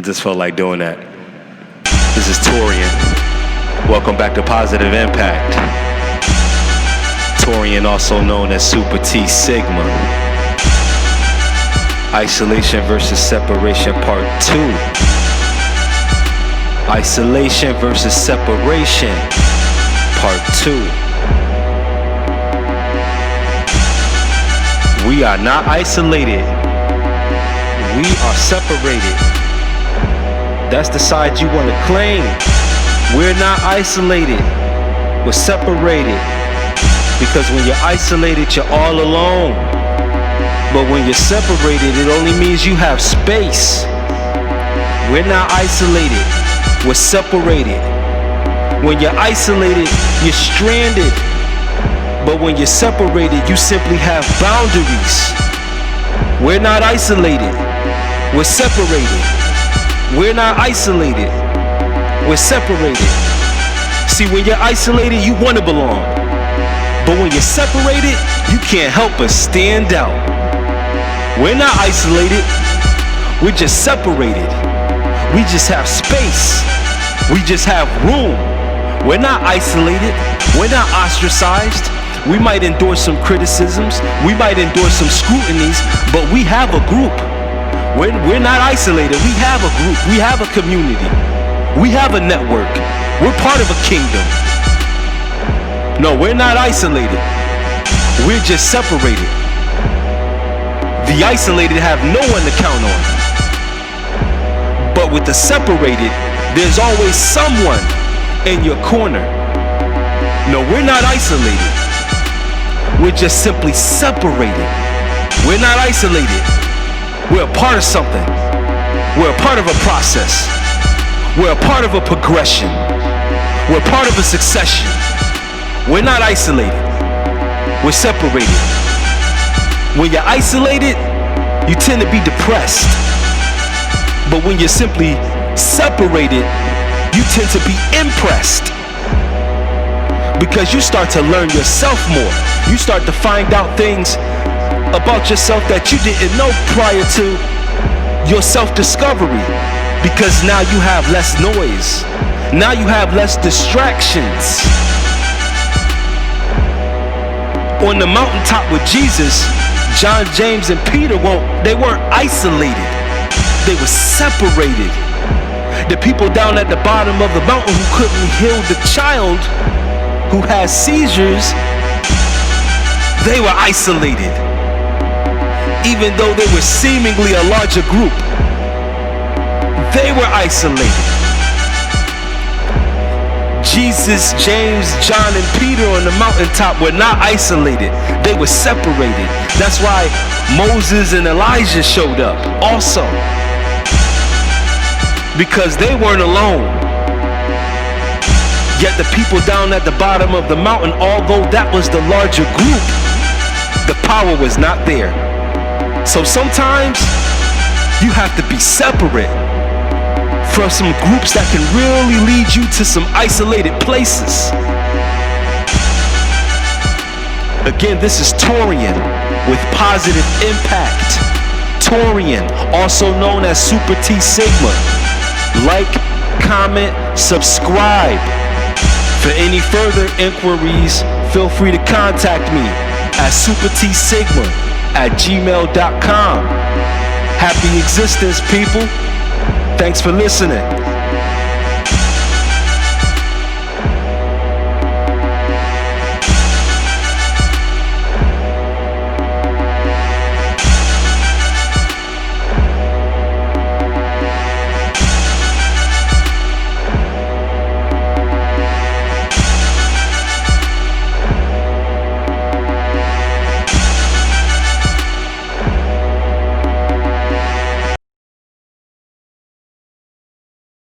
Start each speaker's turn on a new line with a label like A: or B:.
A: just felt like doing that. This is Torian. Welcome back to Positive Impact. Torian, also known as Super T Sigma. Isolation versus separation, part 2. Isolation versus separation, part 2. We are not isolated. We are separated. That's the side you want to claim. We're not isolated. We're separated. Because when you're isolated, you're all alone. But when you're separated, it only means you have space. We're not isolated. We're separated. When you're isolated, you're stranded. But when you're separated, you simply have boundaries. We're not isolated. We're separated. We're not isolated. We're separated. See, when you're isolated, you want to belong. But when you're separated, you can't help but stand out. We're not isolated. We're just separated. We just have space. We just have room. We're not isolated. We're not ostracized. We might endure some criticisms. We might endure some scrutinies, but we have a group. We're not isolated. We have a group. We have a community. We have a network. We're part of a kingdom. No, we're not isolated. We're just separated. The isolated have no one to count on. But with the separated, there's always someone in your corner. No, we're not isolated. We're just simply separated. We're not isolated. We're a part of something. We're a part of a process. We're a part of a progression. We're a part of a succession. We're not isolated. We're separated. When you're isolated, you tend to be depressed. But when you're simply separated, you tend to be impressed. Because you start to learn yourself more. You start to find out things about yourself that you didn't know prior to your self-discovery. Because now you have less noise. Now you have less distractions. On the mountaintop with Jesus, John, James, and Peter weren't isolated. They were separated. The people down at the bottom of the mountain who couldn't heal the child who has seizures, they were isolated. Even though they were seemingly a larger group, they were isolated. Jesus, James, John, and Peter on the mountaintop were not isolated. They were separated. That's why Moses and Elijah showed up also. Because they weren't alone. Yet the people down at the bottom of the mountain, although that was the larger group, the power was not there. So sometimes you have to be separate from some groups that can really lead you to some isolated places. Again, this is Torian with Positive Impact. Torian, also known as Super T Sigma. Like, comment, subscribe. For any further inquiries, feel free to contact me at supertsigma@gmail.com. Happy existence, people. Thanks for listening.